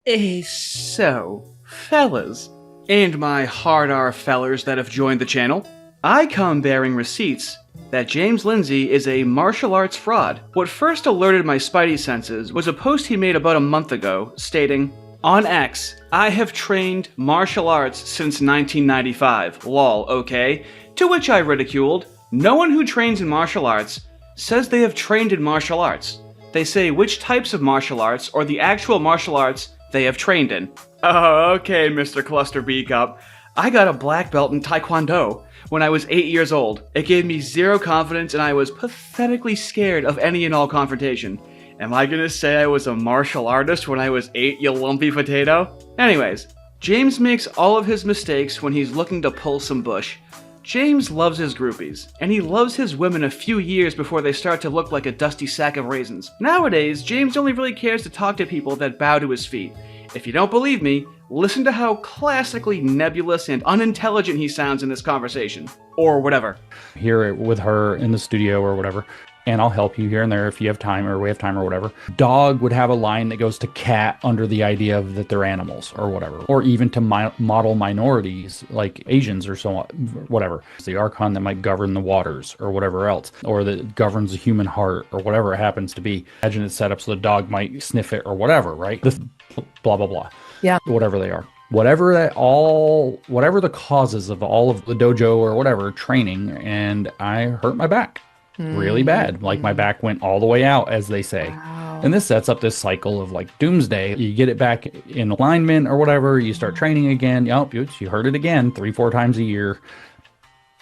So, fellas, and my hard R fellers that have joined the channel, I come bearing receipts that James Lindsay is a martial arts fraud. What first alerted my spidey senses was a post he made about a month ago, stating, "On X, I have trained martial arts since 1995, lol, okay?" To which I ridiculed, "No one who trains in martial arts says they have trained in martial arts. They say which types of martial arts or the actual martial arts they have trained in." Oh, okay, Mr. Cluster Beakup. I got a black belt in Taekwondo when I was 8 years old. It gave me zero confidence and I was pathetically scared of any and all confrontation. Am I gonna say I was a martial artist when I was 8, you lumpy potato? Anyways, James makes all of his mistakes when he's looking to pull some bush. James loves his groupies, and he loves his women a few years before they start to look like a dusty sack of raisins. Nowadays, James only really cares to talk to people that bow to his feet. If you don't believe me, listen to how classically nebulous and unintelligent he sounds in this conversation. Or whatever. Here with her in the studio or whatever, and I'll help you here and there if you have time or we have time or whatever. Dog would have a line that goes to cat under the idea of that they're animals or whatever. Or even to model minorities like Asians or so on, whatever. It's the archon that might govern the waters or whatever else. Or that governs the human heart or whatever it happens to be. Imagine it's set up so the dog might sniff it or whatever, right? Blah, blah, blah. Yeah. Whatever they are. Whatever the causes of all of the dojo or whatever training, and I hurt my back really bad. Like my back went all the way out, as they say. Wow. And this sets up this cycle of like doomsday. You get it back in alignment or whatever. You start training again. Yep, you heard it again 3-4 times a year.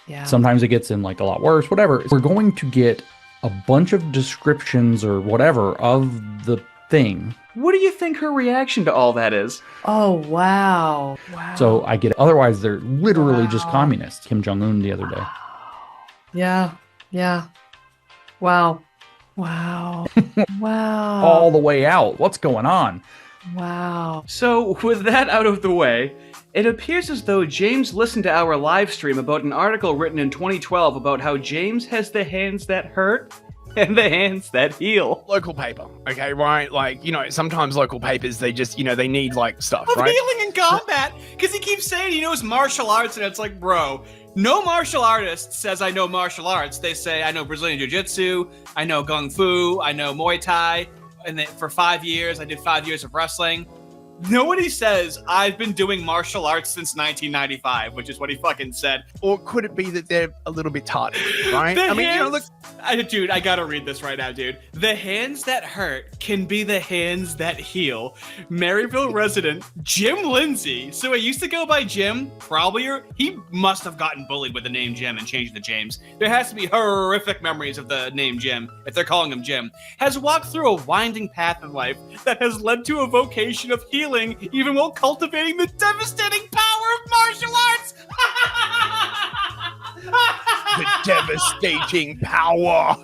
Yeah. Sometimes it gets in like a lot worse, whatever. We're going to get a bunch of descriptions or whatever of the thing. What do you think her reaction to all that is? Oh, wow. Wow. So I get it. Otherwise, they're literally just communists. Kim Jong-un the other day. Yeah. Yeah. Wow. Wow. Wow. All the way out. What's going on? Wow. So, with that out of the way, it appears as though James listened to our live stream about an article written in 2012 about how James has the hands that hurt and the hands that heal. Local paper, okay, right? Like, sometimes local papers, they just, they need, like, stuff, Of right? healing in combat, because he keeps saying he knows martial arts, and it's like, bro, no martial artist says I know martial arts. They say I know Brazilian Jiu-Jitsu, I know Kung Fu, I know Muay Thai, and then for 5 years, I did 5 years of wrestling. Nobody says I've been doing martial arts since 1995, which is what he fucking said. Or could it be that they're a little bit tardy, right? Look. Dude, I gotta read this right now, dude. The hands that hurt can be the hands that heal. Maryville resident Jim Lindsay. So he used to go by Jim, he must have gotten bullied with the name Jim and changed to James. There has to be horrific memories of the name Jim, if they're calling him Jim. Has walked through a winding path in life that has led to a vocation of healing, even while cultivating the devastating power of martial arts. The devastating power.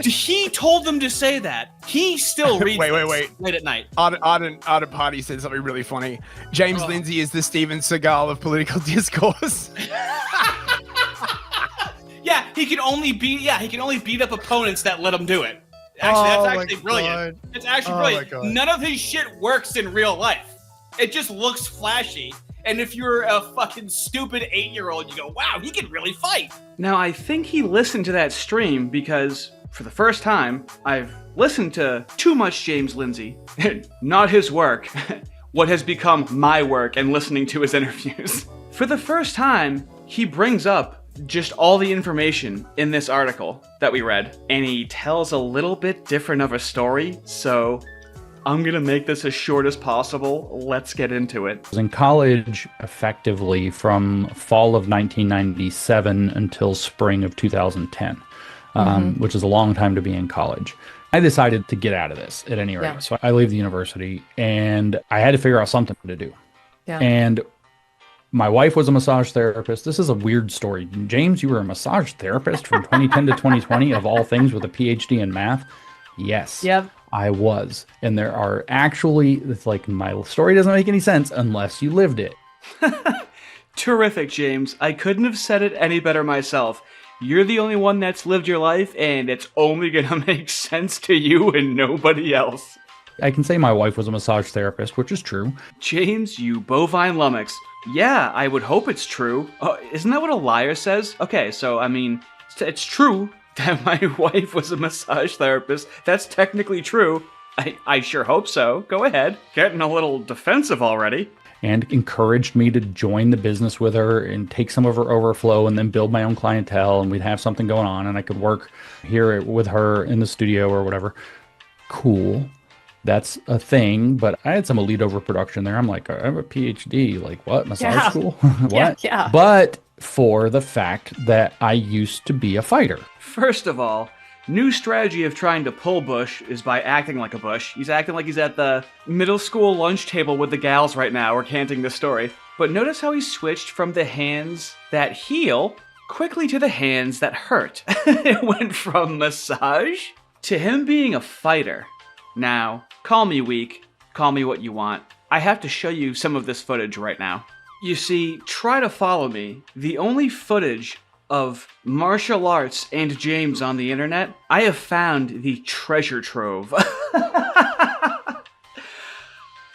He told them to say that. He still reads Wait. late at night. Arden Party said something really funny. James Lindsay is the Steven Seagal of political discourse. Yeah, he can only beat up opponents that let him do it. Actually, that's actually brilliant. It's actually brilliant. None of his shit works in real life. It just looks flashy. And if you're a fucking stupid 8-year-old, you go, wow, he can really fight. Now, I think he listened to that stream because, for the first time, I've listened to too much James Lindsay. Not his work. What has become my work and listening to his interviews. For the first time, he brings up just all the information in this article that we read. And he tells a little bit different of a story, so I'm gonna make this as short as possible. Let's get into it. I was in college effectively from fall of 1997 until spring of 2010, which is a long time to be in college. I decided to get out of this at any rate. Yeah. So I leave the university and I had to figure out something to do. Yeah. And my wife was a massage therapist. This is a weird story. James, you were a massage therapist from 2010 to 2020 of all things with a PhD in math? Yes. Yep. I was. And there are actually, it's like my story doesn't make any sense unless you lived it. Terrific, James. I couldn't have said it any better myself. You're the only one that's lived your life, and it's only gonna make sense to you and nobody else. I can say my wife was a massage therapist, which is true. James, you bovine lummox. Yeah, I would hope it's true. Isn't that what a liar says? Okay, so, I mean, it's true that my wife was a massage therapist. That's technically true. I sure hope so. Go ahead. Getting a little defensive already. And encouraged me to join the business with her and take some of her overflow and then build my own clientele, and we'd have something going on and I could work here with her in the studio or whatever. Cool. That's a thing, but I had some elite overproduction there. I'm like, I have a PhD. Like, what? Massage school? What? Yeah. But for the fact that I used to be a fighter. First of all, new strategy of trying to pull Bush is by acting like a Bush. He's acting like he's at the middle school lunch table with the gals right now, recanting the story. But notice how he switched from the hands that heal quickly to the hands that hurt. It went from massage to him being a fighter. Now, call me weak, call me what you want. I have to show you some of this footage right now. You see, try to follow me. The only footage of martial arts and James on the internet, I have found the treasure trove.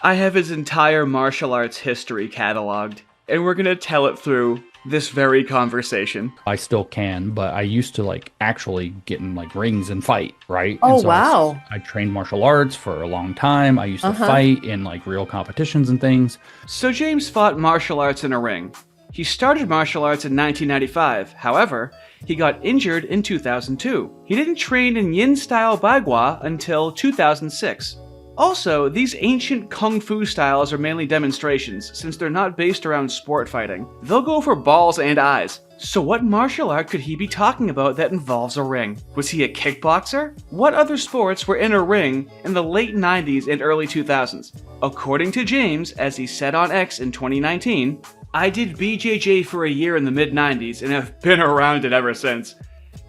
I have his entire martial arts history cataloged, and we're gonna tell it through this very conversation. I still can, but I used to like actually get in like rings and fight, right? Oh, And so wow. I trained martial arts for a long time. I used to fight in like real competitions and things. So James fought martial arts in a ring. He started martial arts in 1995. However, he got injured in 2002. He didn't train in yin-style bagua until 2006. Also, these ancient kung fu styles are mainly demonstrations, since they're not based around sport fighting. They'll go for balls and eyes. So what martial art could he be talking about that involves a ring? Was he a kickboxer? What other sports were in a ring in the late 90s and early 2000s? According to James, as he said on X in 2019, I did BJJ for a year in the mid-90s and have been around it ever since.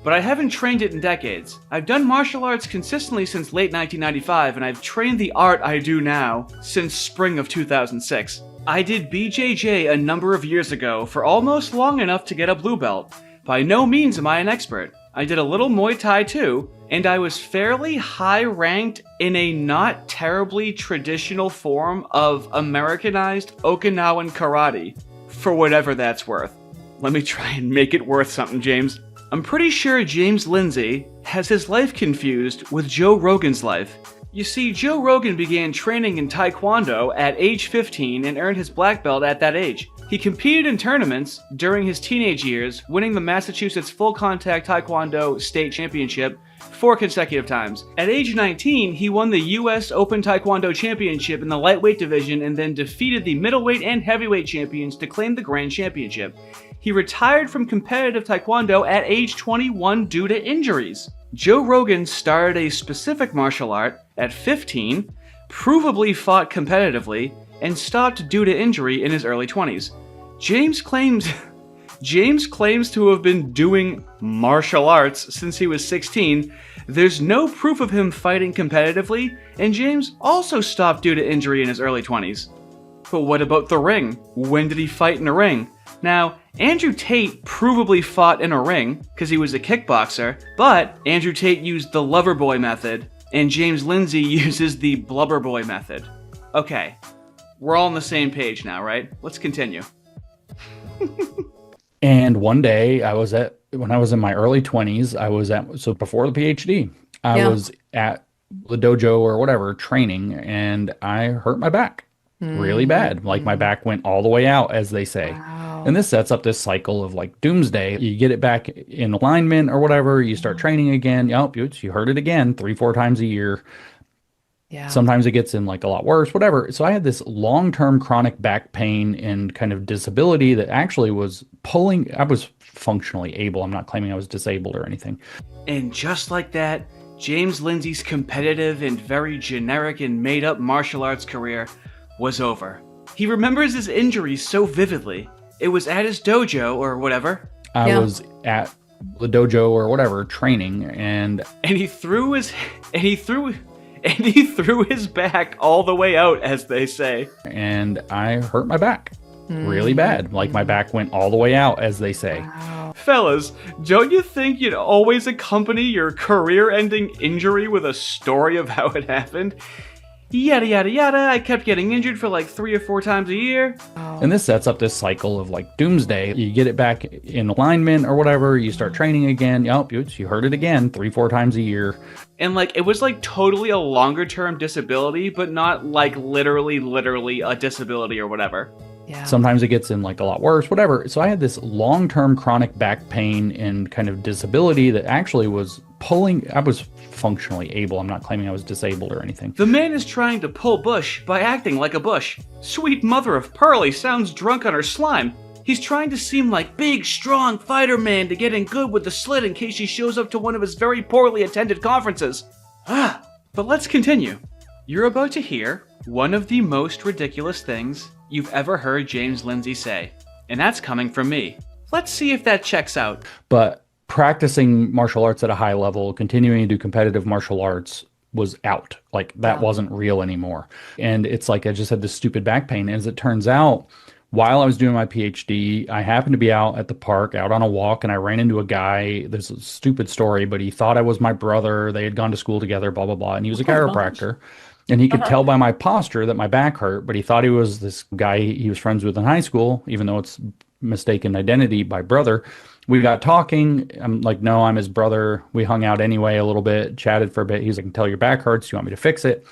But I haven't trained it in decades. I've done martial arts consistently since late 1995, and I've trained the art I do now since spring of 2006. I did BJJ a number of years ago for almost long enough to get a blue belt. By no means am I an expert. I did a little Muay Thai too, and I was fairly high ranked in a not terribly traditional form of Americanized Okinawan karate, for whatever that's worth. Let me try and make it worth something, James. I'm pretty sure James Lindsay has his life confused with Joe Rogan's life. You see, Joe Rogan began training in Taekwondo at age 15 and earned his black belt at that age. He competed in tournaments during his teenage years, winning the Massachusetts Full Contact Taekwondo State Championship 4 consecutive times. At age 19, he won the US Open Taekwondo Championship in the lightweight division and then defeated the middleweight and heavyweight champions to claim the grand championship. He retired from competitive Taekwondo at age 21 due to injuries. Joe Rogan started a specific martial art at 15, provably fought competitively, and stopped due to injury in his early 20s. James claims to have been doing martial arts since he was 16. There's no proof of him fighting competitively, and James also stopped due to injury in his early 20s. But what about the ring? When did he fight in a ring? Now, Andrew Tate provably fought in a ring because he was a kickboxer, but Andrew Tate used the lover boy method, and James Lindsay uses the blubber boy method. Okay, we're all on the same page now, right? Let's continue. And one day when I was in my early 20s, so before the PhD, I was at the dojo or whatever training, and I hurt my back really bad. Like my back went all the way out, as they say. Wow. And this sets up this cycle of like doomsday. You get it back in alignment or whatever. You start training again. You hurt it again 3-4 times a year. Yeah. Sometimes it gets in like a lot worse, whatever. So I had this long-term chronic back pain and kind of disability that actually was I was functionally able. I'm not claiming I was disabled or anything. And just like that, James Lindsay's competitive and very generic and made-up martial arts career was over. He remembers his injuries so vividly. It was at his dojo or whatever. I was at the dojo or whatever training, and he threw his back all the way out, as they say. And I hurt my back really bad. Like my back went all the way out, as they say. Wow. Fellas, don't you think you'd always accompany your career-ending injury with a story of how it happened? Yada yada yada, I kept getting injured for like 3 or 4 times a year. And this sets up this cycle of like doomsday. You get it back in alignment or whatever, you start training again. Oh, you heard it again 3-4 times a year. And like, it was like totally a longer term disability, but not like literally a disability or whatever. Yeah. Sometimes it gets in like a lot worse, whatever. So I had this long-term chronic back pain and kind of disability that actually was pulling. I was functionally able. I'm not claiming I was disabled or anything. The man is trying to pull bush by acting like a bush. Sweet mother of Pearly sounds drunk on her slime. He's trying to seem like big, strong fighter man to get in good with the slit in case she shows up to one of his very poorly attended conferences. But let's continue. You're about to hear one of the most ridiculous things you've ever heard James Lindsay say, and that's coming from me. Let's see if that checks out. But practicing martial arts at a high level, continuing to do competitive martial arts was out. Like that wasn't real anymore. And it's like I just had this stupid back pain. As it turns out, while I was doing my PhD, I happened to be out at the park, out on a walk, and I ran into a guy. There's a stupid story, but he thought I was my brother. They had gone to school together, blah, blah, blah. And he was a chiropractor. And he could tell by my posture that my back hurt, but he thought he was this guy he was friends with in high school, even though it's mistaken identity by brother. We got talking. I'm like, no, I'm his brother. We hung out anyway a little bit, chatted for a bit. He's like, I can tell your back hurts. You want me to fix it?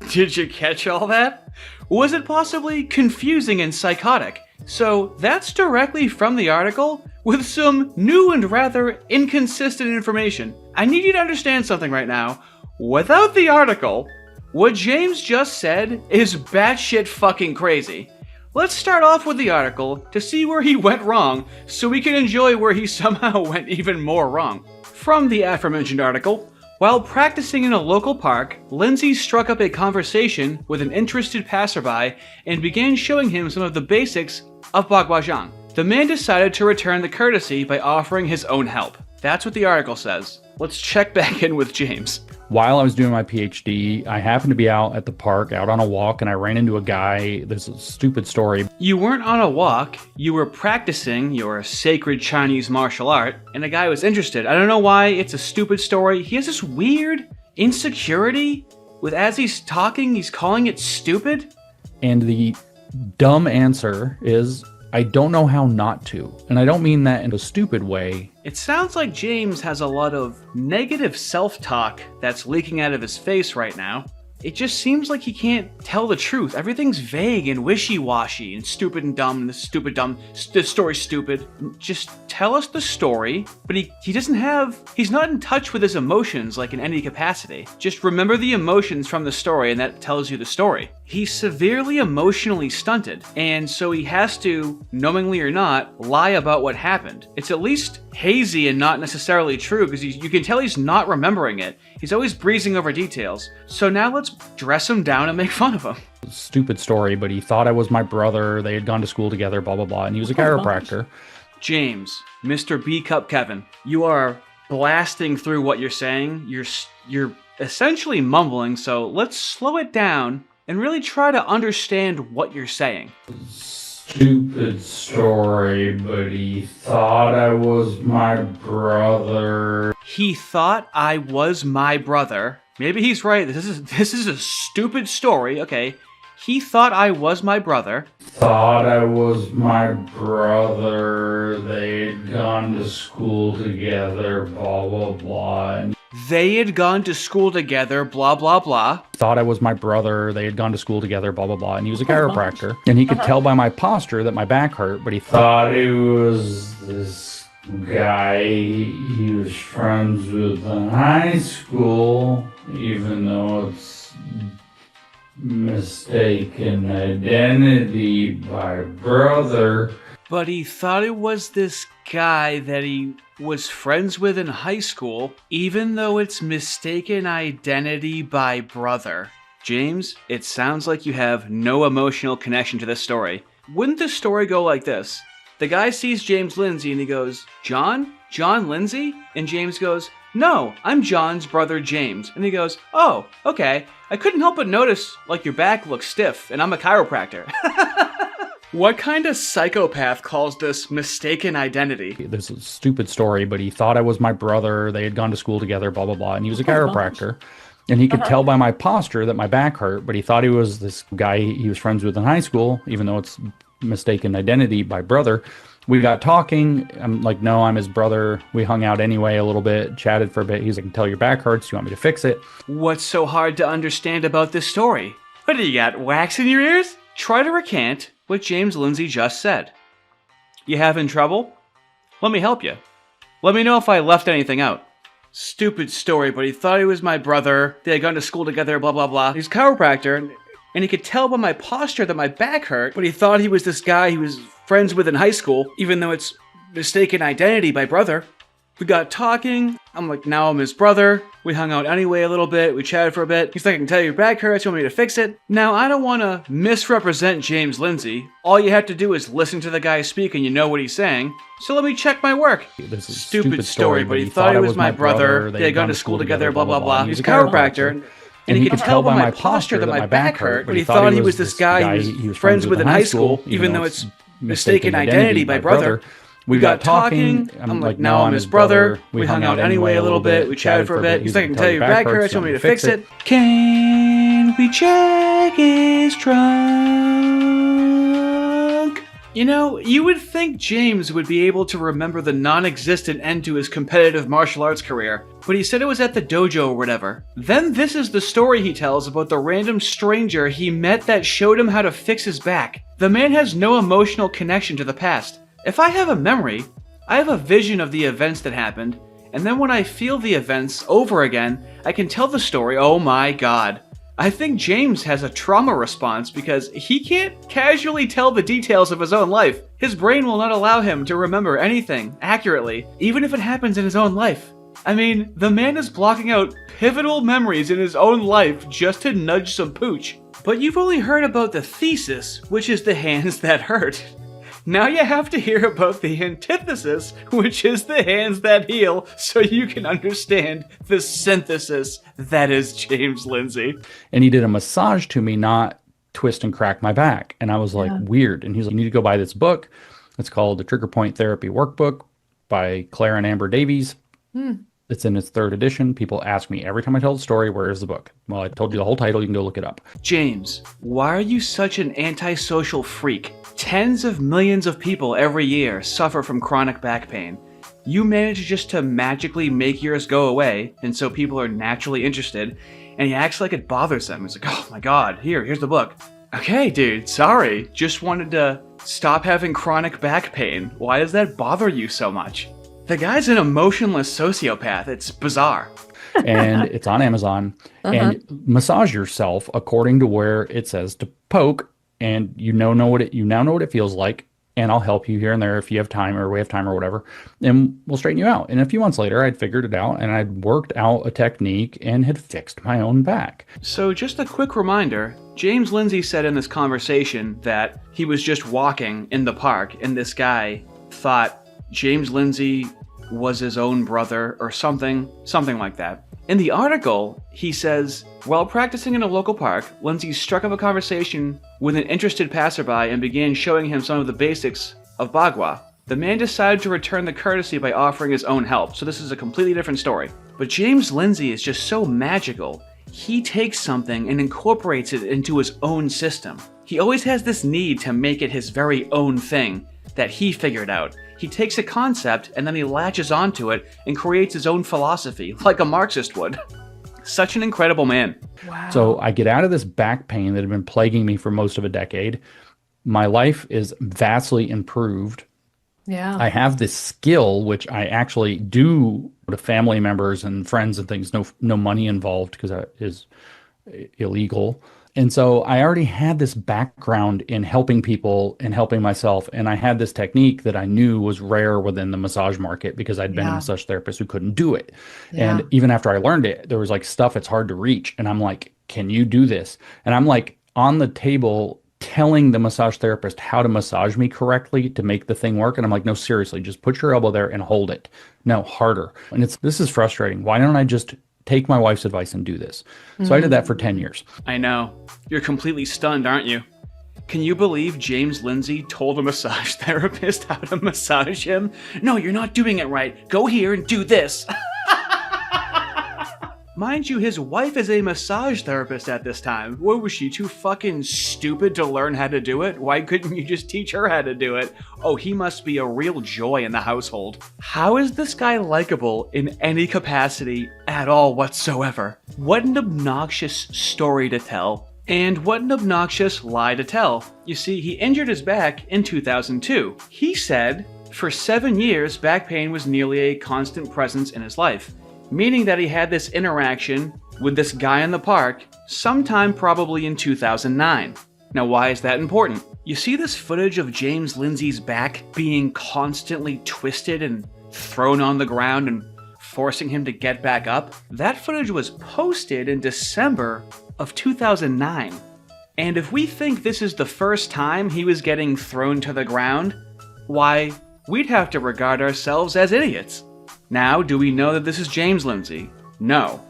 Did you catch all that? Was it possibly confusing and psychotic? So that's directly from the article with some new and rather inconsistent information. I need you to understand something right now. Without the article, what James just said is batshit fucking crazy. Let's start off with the article to see where he went wrong so we can enjoy where he somehow went even more wrong. From the aforementioned article, while practicing in a local park, Lindsay struck up a conversation with an interested passerby and began showing him some of the basics of Boghossian. The man decided to return the courtesy by offering his own help. That's what the article says. Let's check back in with James. While I was doing my PhD, I happened to be out at the park, out on a walk, and I ran into a guy. There's a stupid story. You weren't on a walk, you were practicing your sacred Chinese martial art, and a guy was interested. I don't know why it's a stupid story. He has this weird insecurity with as he's talking, he's calling it stupid. And the dumb answer is, I don't know how not to. And I don't mean that in a stupid way. It sounds like James has a lot of negative self-talk that's leaking out of his face right now. It just seems like he can't tell the truth. Everything's vague and wishy-washy and stupid and dumb. And the story's stupid. Just tell us the story, but he's not in touch with his emotions like in any capacity. Just remember the emotions from the story and that tells you the story. He's severely emotionally stunted, and so he has to, knowingly or not, lie about what happened. It's at least hazy and not necessarily true because you can tell he's not remembering it. He's always breezing over details. So now let's dress him down and make fun of him. Stupid story, but he thought I was my brother. They had gone to school together, blah, blah, blah. And he was a chiropractor. James, Mr. B Cup Kevin, you are blasting through what you're saying. You're essentially mumbling, so let's slow it down and really try to understand what you're saying. Stupid story, but he thought I was my brother. He thought I was my brother. Maybe he's right. This is a stupid story. Okay. He thought I was my brother. Thought I was my brother. They had gone to school together, blah, blah, blah. They had gone to school together, blah, blah, blah. Thought I was my brother. They had gone to school together, blah, blah, blah. And he was a chiropractor. And he could tell by my posture that my back hurt, but he thought he was this guy he was friends with in high school, even though it's mistaken identity by brother. But he thought it was this guy that he was friends with in high school, even though it's mistaken identity by brother. James, it sounds like you have no emotional connection to this story. Wouldn't this story go like this? The guy sees James Lindsay and he goes, John? John Lindsay? And James goes, no, I'm John's brother James. And he goes, oh, okay. I couldn't help but notice, like, your back looks stiff, and I'm a chiropractor. What kind of psychopath calls this mistaken identity? There's a stupid story, but he thought I was my brother. They had gone to school together, blah, blah, blah. And he was a chiropractor. And he could tell by my posture that my back hurt, but he thought he was this guy he was friends with in high school, even though it's mistaken identity by brother. We got talking. I'm like, no, I'm his brother. We hung out anyway a little bit, chatted for a bit. He's like, I can tell your back hurts. You want me to fix it? What's so hard to understand about this story? What do you got, wax in your ears? Try to recant what James Lindsay just said. You having trouble? Let me help you. Let me know if I left anything out. Stupid story, but he thought he was my brother. They had gone to school together, blah, blah, blah. He's a chiropractor, and he could tell by my posture that my back hurt, but he thought he was this guy he was friends with in high school, even though it's mistaken identity by brother. We got talking. I'm like, now I'm his brother. We hung out anyway a little bit. We chatted for a bit. He's like, I can tell your back hurts. You want me to fix it? Now, I don't want to misrepresent James Lindsay. All you have to do is listen to the guy speak and you know what he's saying. So let me check my work. This is a Stupid story, but he thought he was my brother. They had gone to school together, blah, blah, blah. He's a chiropractor. And he could tell by my posture that my back hurt, but he thought he was this guy he was friends with in high school, even though it's mistaken identity by brother. We got talking. I'm like, no, I'm his brother. We hung out anyway a little bit. We chatted for a bit. He's like, I can tell your back hurts. You want me to fix it? Can we check his trunk? You know, you would think James would be able to remember the non-existent end to his competitive martial arts career, but he said it was at the dojo or whatever. Then this is the story he tells about the random stranger he met that showed him how to fix his back. The man has no emotional connection to the past. If I have a memory, I have a vision of the events that happened, and then when I feel the events over again, I can tell the story. Oh my god. I think James has a trauma response because he can't casually tell the details of his own life. His brain will not allow him to remember anything accurately, even if it happens in his own life. I mean, the man is blocking out pivotal memories in his own life just to nudge some pooch. But you've only heard about the thesis, which is the hands that hurt. Now you have to hear about the antithesis, which is the hands that heal, so you can understand the synthesis that is James Lindsay. And he did a massage to me, not twist and crack my back. And I was like, weird. And he's like, you need to go buy this book. It's called The Trigger Point Therapy Workbook by Claire and Amber Davies. It's in its 3rd edition. People ask me every time I tell the story, where is the book? Well, I told you the whole title. You can go look it up. James, why are you such an antisocial freak? Tens of millions of people every year suffer from chronic back pain. You manage just to magically make yours go away, and so people are naturally interested, and he acts like it bothers them. He's like, oh my god, here's the book. Okay, dude, sorry. Just wanted to stop having chronic back pain. Why does that bother you so much? The guy's an emotionless sociopath. It's bizarre. And it's on Amazon. And massage yourself according to where it says to poke. And you now know what it feels like. And I'll help you here and there if you have time or we have time or whatever. And we'll straighten you out. And a few months later, I'd figured it out and I'd worked out a technique and had fixed my own back. So just a quick reminder, James Lindsay said in this conversation that he was just walking in the park and this guy thought James Lindsay was his own brother or something like that. In the article, he says, while practicing in a local park, Lindsay struck up a conversation with an interested passerby and began showing him some of the basics of Bagua. The man decided to return the courtesy by offering his own help, so this is a completely different story. But James Lindsay is just so magical. He takes something and incorporates it into his own system. He always has this need to make it his very own thing that he figured out. He takes a concept and then he latches onto it and creates his own philosophy, like a Marxist would. Such an incredible man. Wow. So I get out of this back pain that had been plaguing me for most of a decade. My life is vastly improved. Yeah. I have this skill, which I actually do to family members and friends and things. No money involved because that is illegal. And so I already had this background in helping people and helping myself. And I had this technique that I knew was rare within the massage market because I'd been a massage therapist who couldn't do it. Yeah. And even after I learned it, there was like stuff it's hard to reach. And I'm like, can you do this? And I'm like on the table telling the massage therapist how to massage me correctly to make the thing work. And I'm like, no, seriously, just put your elbow there and hold it. No, harder. And this is frustrating. Why don't I just take my wife's advice and do this? So I did that for 10 years. I know. You're completely stunned, aren't you? Can you believe James Lindsay told a massage therapist how to massage him? No, you're not doing it right. Go here and do this. Mind you, his wife is a massage therapist at this time. What, was she too fucking stupid to learn how to do it? Why couldn't you just teach her how to do it? Oh, he must be a real joy in the household. How is this guy likable in any capacity at all whatsoever? What an obnoxious story to tell. And what an obnoxious lie to tell. You see, he injured his back in 2002. He said, for 7 years, back pain was nearly a constant presence in his life, meaning that he had this interaction with this guy in the park sometime probably in 2009. Now, why is that important? You see this footage of James Lindsay's back being constantly twisted and thrown on the ground and forcing him to get back up? That footage was posted in December of 2009. And if we think this is the first time he was getting thrown to the ground, why, we'd have to regard ourselves as idiots. Now, do we know that this is James Lindsay? No.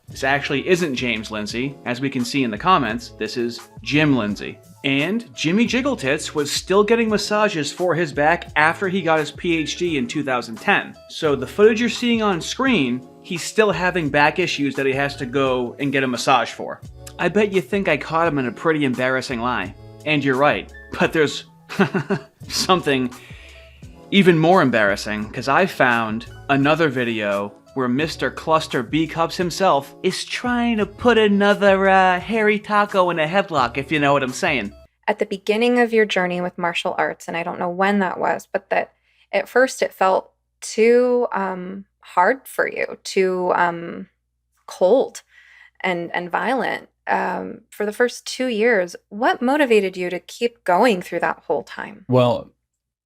This actually isn't James Lindsay. As we can see in the comments, this is Jim Lindsay. And Jimmy Jiggletits was still getting massages for his back after he got his PhD in 2010. So the footage you're seeing on screen, he's still having back issues that he has to go and get a massage for. I bet you think I caught him in a pretty embarrassing lie. And you're right, but there's something even more embarrassing, because I found another video where Mr. Cluster B Cups himself is trying to put another hairy taco in a headlock, if you know what I'm saying. At the beginning of your journey with martial arts, and I don't know when that was, but that at first it felt too hard for you, too cold and violent. For the first 2 years, what motivated you to keep going through that whole time? Well,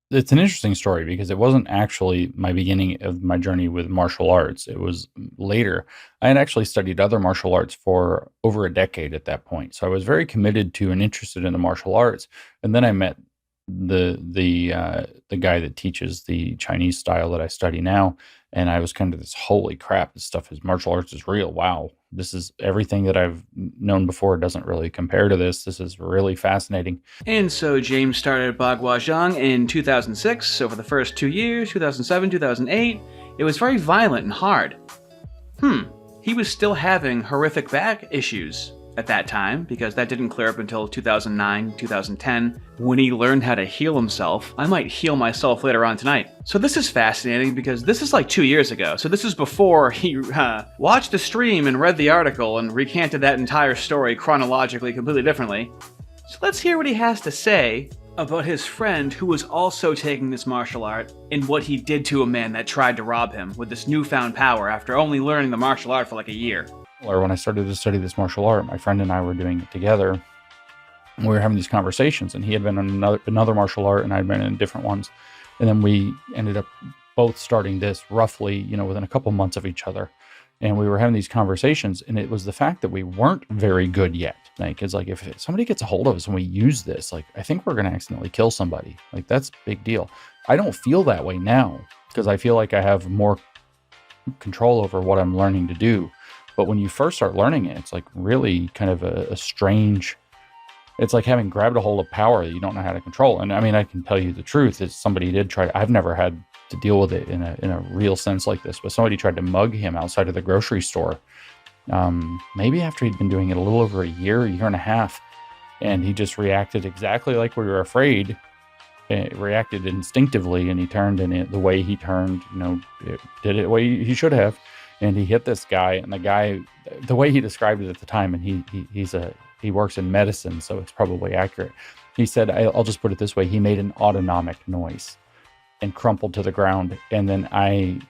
it's an interesting story because it wasn't actually my beginning of my journey with martial arts. It was later. I had actually studied other martial arts for over a decade at that point. So I was very committed to and interested in the martial arts. And then I met the guy that teaches the Chinese style that I study now. And I was kind of this, holy crap, this stuff is martial arts is real. Wow. This is everything that I've known before. It doesn't really compare to this. This is really fascinating. And so James started Boghossian in 2006. So for the first 2 years, 2007, 2008, it was very violent and hard. He was still having horrific back issues at that time, because that didn't clear up until 2009, 2010, when he learned how to heal himself. I might heal myself later on tonight. So this is fascinating because this is like 2 years ago. So this is before he watched the stream and read the article and recanted that entire story chronologically completely differently. So let's hear what he has to say about his friend who was also taking this martial art and what he did to a man that tried to rob him with this newfound power after only learning the martial art for like a year. Or when I started to study this martial art, my friend and I were doing it together. We were having these conversations, and he had been on another martial art, and I'd been in different ones. And then we ended up both starting this roughly, within a couple months of each other. And we were having these conversations, and it was the fact that we weren't very good yet. Like, it's like, if somebody gets a hold of us and we use this, like, I think we're going to accidentally kill somebody. Like, that's a big deal. I don't feel that way now, because I feel like I have more control over what I'm learning to do. But when you first start learning it, it's like really kind of a strange, it's like having grabbed a hold of power that you don't know how to control. And I mean, I can tell you the truth is somebody did try, I've never had to deal with it in a real sense like this, but somebody tried to mug him outside of the grocery store. Maybe after he'd been doing it a little over a year and a half, and he just reacted exactly like we were afraid. It reacted instinctively, and he turned, and the way he turned, it did it the way he should have. And he hit this guy, and the guy, the way he described it at the time, and he works in medicine, so it's probably accurate. He said, I'll just put it this way. He made an autonomic noise and crumpled to the ground. And then I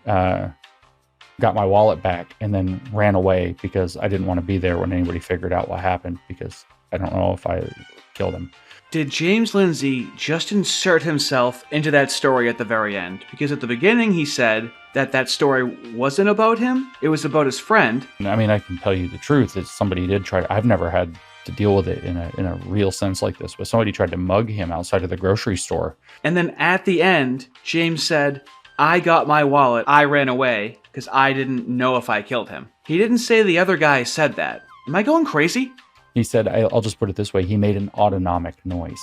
got my wallet back and then ran away because I didn't want to be there when anybody figured out what happened, because I don't know if I killed him. Did James Lindsay just insert himself into that story at the very end? Because at the beginning he said that story wasn't about him, it was about his friend. I mean, I can tell you the truth is somebody did try, I've never had to deal with it in a real sense like this, but somebody tried to mug him outside of the grocery store. And then at the end, James said, I got my wallet, I ran away, because I didn't know if I killed him. He didn't say the other guy said that. Am I going crazy? He said, I'll just put it this way. He made an autonomic noise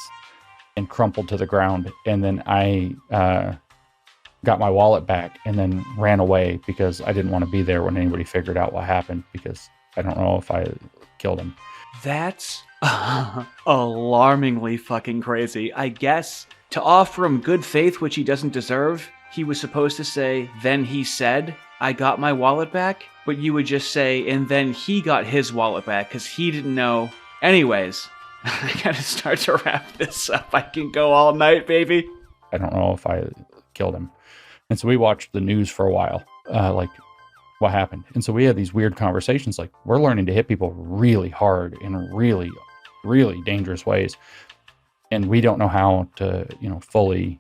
and crumpled to the ground. And then I got my wallet back, and then ran away because I didn't want to be there when anybody figured out what happened, because I don't know if I killed him. That's alarmingly fucking crazy. I guess to offer him good faith, which he doesn't deserve, he was supposed to say, then he said, I got my wallet back, but you would just say, and then he got his wallet back because he didn't know. Anyways, I gotta start to wrap this up. I can go all night, baby. I don't know if I killed him. And so we watched the news for a while, like what happened. And so we had these weird conversations, like we're learning to hit people really hard in really, really dangerous ways. And we don't know how to, fully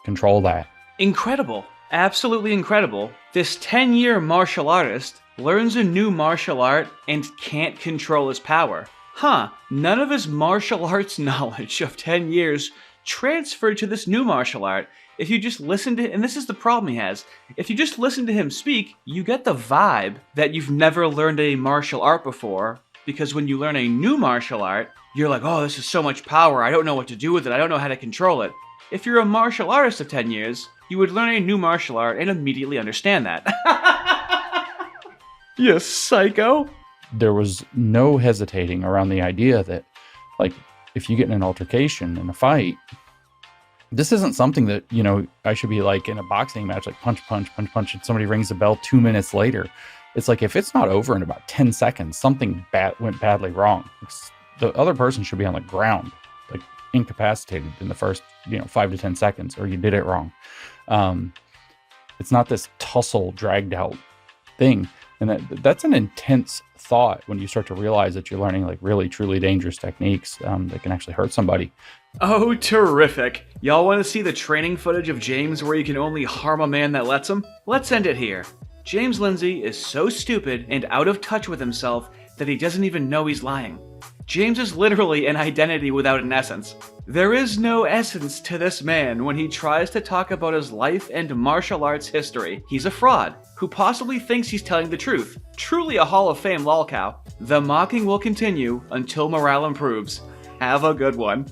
control that. Incredible. Absolutely incredible. This 10-year martial artist learns a new martial art and can't control his power. None of his martial arts knowledge of 10 years transferred to this new martial art. If you just listen to, and this is the problem he has, if you just listen to him speak, you get the vibe that you've never learned a martial art before, because when you learn a new martial art, you're like, oh, this is so much power, I don't know what to do with it, I don't know how to control it. If you're a martial artist of 10 years, you would learn a new martial art and immediately understand that. You psycho. There was no hesitating around the idea that, like, if you get in an altercation in a fight, this isn't something that, I should be like in a boxing match, like punch, punch, punch, punch, and somebody rings the bell 2 minutes later. It's like, if it's not over in about 10 seconds, something went badly wrong. The other person should be on the ground, like incapacitated in the first, 5 to 10 seconds, or you did it wrong. It's not this tussle dragged out thing. And that's an intense thought when you start to realize that you're learning like really, truly dangerous techniques that can actually hurt somebody. Oh, terrific. Y'all want to see the training footage of James where you can only harm a man that lets him? Let's end it here. James Lindsay is so stupid and out of touch with himself that he doesn't even know he's lying. James is literally an identity without an essence. There is no essence to this man when he tries to talk about his life and martial arts history. He's a fraud who possibly thinks he's telling the truth. Truly a Hall of Fame lolcow. The mocking will continue until morale improves. Have a good one.